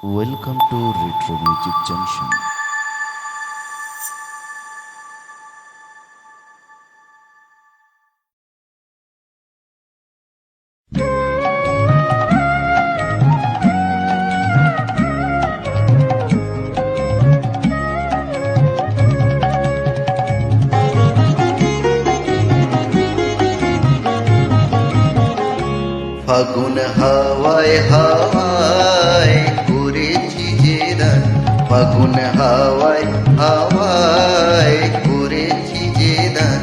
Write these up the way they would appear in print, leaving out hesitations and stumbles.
Welcome to Retro Music Junction. ফাগুন হাওয়ায় হাওয়ায় করেছি যে দান, ফাগুন হাওয়ায় হাওয়ায় করেছি যে দান।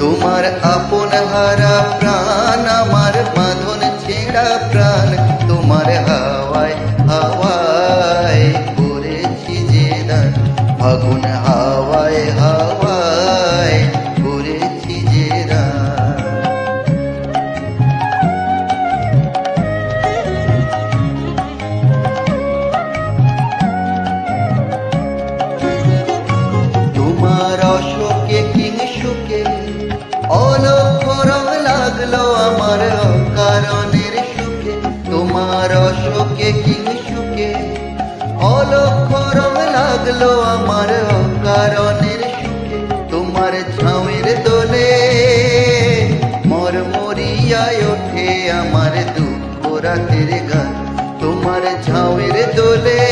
তোমার আপন হারা প্রাণ, আমার বাঁধন ছেঁড়া প্রাণ, তোমার হাওয়ায় হাওয়ায় করেছি যে দান। ফাগুন হাওয়ায় হাওয়ায় করেছি যে দান। তোমার অশোকে কিংসুকে অলক্ষ রং লাগলো আমার অকারণের সুখে। তোমার অশোকে কিংসুকে অলক্ষ রং লাগলো আমার অকারণের সুখে। তোমার ঝাউয়ের দোলে মরমরিয়ায় ওঠে আমার দুঃখ রাতের গান। তোমার ঝাউয়ের দোলে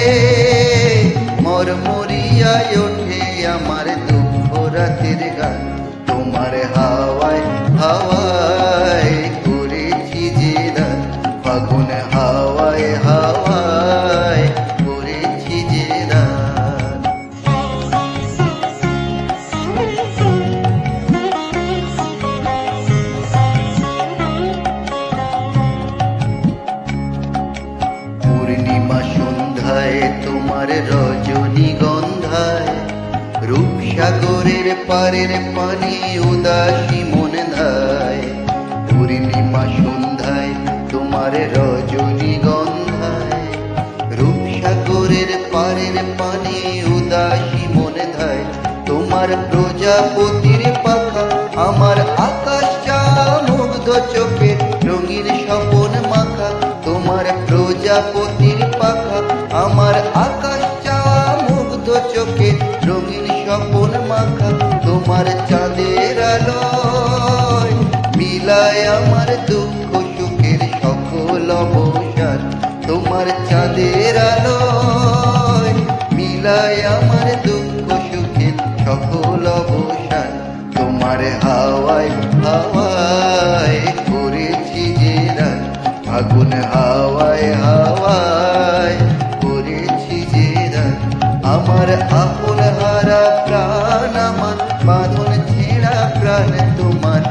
মরমরিয়ায় ওঠে আমার দুঃখ রাতের গান। তোমার হাওয়ায় হাওয়ায় করেছি যে দান, ফাগুন হাওয়ায় হাওয়ায় করেছি যে দান। পূর্ণিমা সন্ধ্যায় তোমার রজনীগন্ধায় রূপসাগরের পারের পানি উদাসী মন ধায়। পূর্ণিমা সন্ধ্যায় তোমার রজনীগন্ধায় রূপসাগরের পারের পানি উদাসী মন ধায়। তোমার প্রজাপতির পাখা আমার আকাশ চা মুগ্ধ চোখে রঙিন স্বপন মাখা। তোমার প্রজাপতির পাখা আমার আকাশ চা মুগ্ধ চোখে রঙিন স্বপন মাখা। তোমার চাঁদের আলোয় মিলায় আমার দুঃখ সুখের সকল অবসাদ। তোমার চাঁদের আলোয় মিলায় আমার দুঃখ সুখের সকল অবসাদ। তোমার হাওয়ায় হাওয়ায় করেছি যে দান, ফাগুন হাওয়ায় হাওয়ায় করেছি যে দান। আমার আপন হারা প্রাণ, আমার বাঁধন ছেঁড়া প্রাণ, তোমার